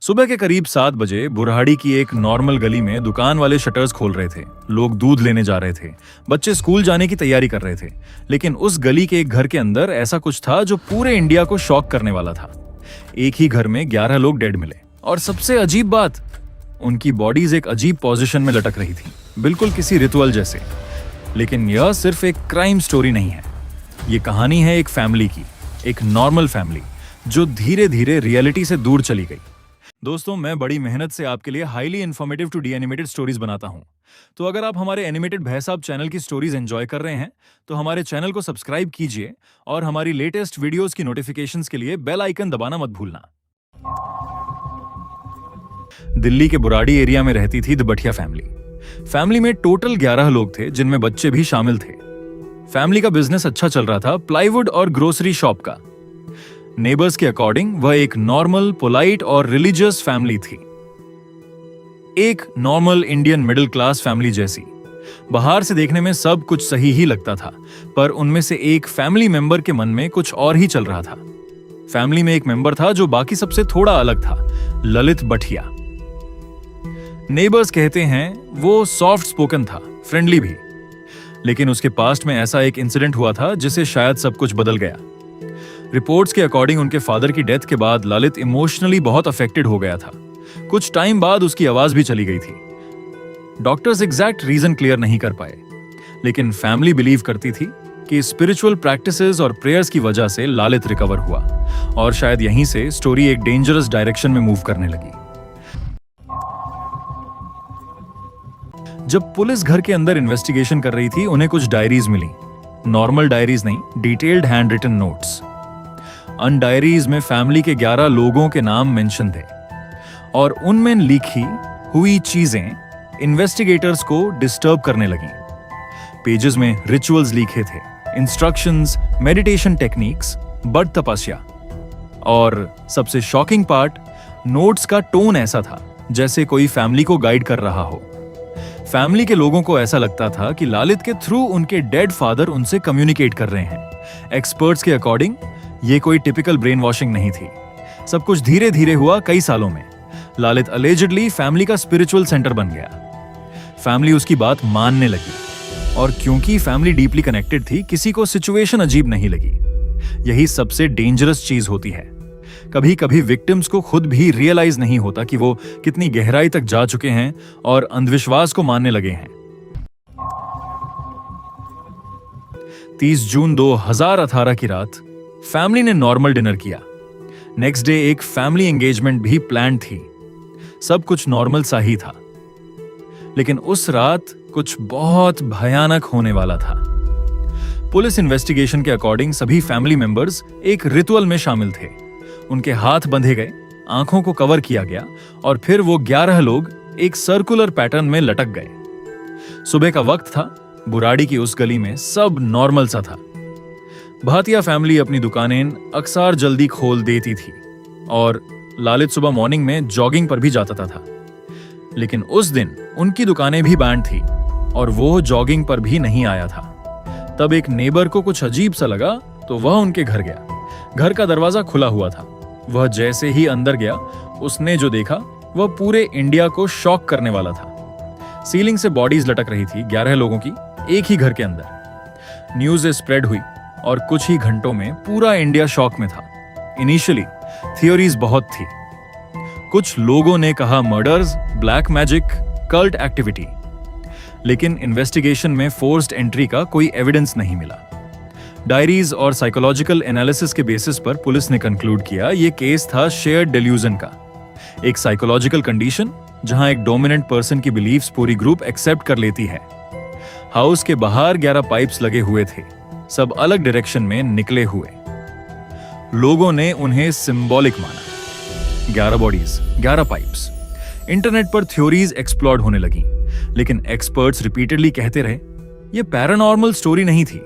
सुबह के करीब 7 बजे बुरहाड़ी की एक नॉर्मल गली में दुकान वाले शटर्स खोल रहे थे। लोग दूध लेने जा रहे थे, बच्चे स्कूल जाने की तैयारी कर रहे थे। लेकिन उस गली के एक घर के अंदर ऐसा कुछ था जो पूरे इंडिया को शॉक करने वाला था। एक ही घर में 11 लोग डेड मिले, और सबसे अजीब बात, उनकी बॉडीज एक अजीब पोजीशन में लटक रही थी, बिल्कुल किसी रिचुअल जैसे। लेकिन यह सिर्फ एक क्राइम स्टोरी नहीं है, ये कहानी है एक फैमिली की, एक नॉर्मल फैमिली जो धीरे धीरे रियलिटी से दूर चली गई। दोस्तों, मैं बड़ी मेहनत से आपके लिए highly informative two D animated stories बनाता हूं। तो अगर आप हमारे एनिमेटेड भैसाब चैनल की स्टोरीज एंजॉय कर रहे हैं तो हमारे चैनल को सब्सक्राइब कीजिए और हमारी लेटेस्ट वीडियोस की नोटिफिकेशंस के लिए बेल आइकन दबाना मत भूलना। दिल्ली के बुराड़ी एरिया में रहती थी द बठिया फैमिली में टोटल 11 लोग थे, जिनमें बच्चे भी शामिल थे। फैमिली का बिजनेस अच्छा चल रहा था, प्लाईवुड और ग्रोसरी शॉप का। नेबर्स के अकॉर्डिंग वह एक नॉर्मल, पोलाइट और रिलीजियस फैमिली थी, एक normal Indian middle class family जैसी। बाहर से देखने में सब कुछ सही ही लगता था, पर उनमें से एक फैमिली मेंबर के मन में कुछ और ही चल रहा था। फैमिली में एक मेंबर था जो बाकी सबसे थोड़ा अलग था, ललित बठिया। नेबर्स कहते हैं वो सॉफ्ट स्पोकन था, फ्रेंडली भी। लेकिन उसके पास्ट में ऐसा एक इंसिडेंट हुआ था जिससे शायद सब कुछ बदल गया। रिपोर्ट्स के अकॉर्डिंग उनके फादर की डेथ के बाद ललित इमोशनली बहुत अफेक्टेड हो गया था। कुछ टाइम बाद उसकी आवाज भी चली गई थी। डॉक्टर्स एग्जैक्ट रीजन क्लियर नहीं कर पाए, लेकिन फैमिली बिलीव करती थी कि स्पिरिचुअल प्रैक्टिसेस और प्रेयर्स की वजह से ललित रिकवर हुआ, और शायद यहीं से स्टोरी एक डेंजरस डायरेक्शन में मूव करने लगी। जब पुलिस घर के अंदर इन्वेस्टिगेशन कर रही थी, उन्हें कुछ डायरीज मिली। नॉर्मल डायरीज नहीं, डिटेल्ड हैंड रिटन नोट्स। उन डायरीज में फैमिली के 11 लोगों के नाम मेंशन थे, और उनमें लिखी हुई चीजें इन्वेस्टिगेटर्स को डिस्टर्ब करने लगी। पेजेस में रिचुअल्स लिखे थे, इंस्ट्रक्शंस, मेडिटेशन टेक्निक्स, बट तपस्या। और सबसे शॉकिंग पार्ट, नोट्स का टोन ऐसा था जैसे कोई फैमिली को गाइड कर रहा हो। फैमिली के लोगों को ऐसा लगता था कि ललित के थ्रू उनके डेड फादर उनसे कम्युनिकेट कर रहे हैं। एक्सपर्ट्स के अकॉर्डिंग ये कोई टिपिकल ब्रेन वॉशिंग नहीं थी। सब कुछ धीरे धीरे हुआ कई सालों में। ललित अलेजिडली फैमिली का स्पिरिचुअल सेंटर बन गया। फैमिली उसकी बात मानने लगी, और क्योंकि फैमिली डीपली कनेक्टेड थी, किसी को सिचुएशन अजीब नहीं लगी। यही सबसे डेंजरस चीज होती है। कभी कभी विक्टिम्स को खुद भी रियलाइज नहीं होता कि वो कितनी गहराई तक जा चुके हैं और अंधविश्वास को मानने लगे हैं। 30 जून 2018 की रात फैमिली ने नॉर्मल डिनर किया। नेक्स्ट डे एक फैमिली एंगेजमेंट भी प्लान थी। सब कुछ नॉर्मल सा ही था, लेकिन उस रात कुछ बहुत भयानक होने वाला था। पुलिस इन्वेस्टिगेशन के अकॉर्डिंग सभी फैमिली मेंबर्स एक रिचुअल में शामिल थे। उनके हाथ बंधे गए, आंखों को कवर किया गया, और फिर वो 11 लोग एक सर्कुलर पैटर्न में लटक गए। सुबह का वक्त था, बुराड़ी की उस गली में सब नॉर्मल सा था। भाटिया फैमिली अपनी दुकानें अक्सर जल्दी खोल देती थी, और ललित सुबह मॉर्निंग में जॉगिंग पर भी जाता था। लेकिन उस दिन उनकी दुकानें भी बैंड थी, और वो जॉगिंग पर भी नहीं आया था। तब एक नेबर को कुछ अजीब सा लगा, तो वह उनके घर गया। घर का दरवाजा खुला हुआ था। वह जैसे ही अंदर गया, उसने जो देखा वह पूरे इंडिया को शॉक करने वाला था। सीलिंग से बॉडीज लटक रही थी, 11 लोगों की, एक ही घर के अंदर। न्यूज स्प्रेड हुई, और कुछ ही घंटों में पूरा इंडिया शॉक में था। इनिशियली थियोरीज बहुत थी। कुछ लोगों ने कहा murders, black magic, cult activity. लेकिन इन्वेस्टिगेशन में फोर्स्ड एंट्री का कोई एविडेंस नहीं मिला। डायरीज और साइकोलॉजिकल एनालिसिस के बेसिस पर पुलिस ने कंक्लूड किया यह केस था शेयर्ड डेल्यूजन का, एक साइकोलॉजिकल कंडीशन जहां एक डोमिनेंट पर्सन की बिलीफ्स पूरी ग्रुप एक्सेप्ट कर लेती है। हाउस के बाहर 11 पाइप्स लगे हुए थे, सब अलग डायरेक्शन में निकले हुए। लोगों ने उन्हें सिंबॉलिक माना। 11 बॉडीज, 11 पाइप्स। इंटरनेट पर थ्योरीज एक्सप्लोर होने लगी, लेकिन एक्सपर्ट्स रिपीटेडली कहते रहे यह पैरानॉर्मल स्टोरी नहीं थी,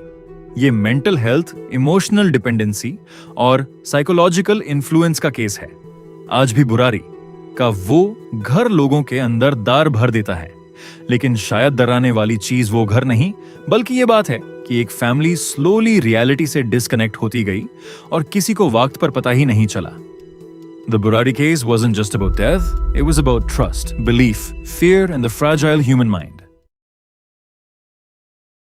ये मेंटल हेल्थ, इमोशनल डिपेंडेंसी और साइकोलॉजिकल इन्फ्लुएंस का केस है। आज भी बुराड़ी का वो घर लोगों के अंदर दार भर देता है, लेकिन शायद डराने वाली चीज वो घर नहीं, बल्कि ये बात है कि एक फैमिली स्लोली रियलिटी से डिस्कनेक्ट होती गई और किसी को वक्त पर पता ही नहीं चला। The Burari case wasn't just about death, it was about trust, belief, fear, and the fragile human mind.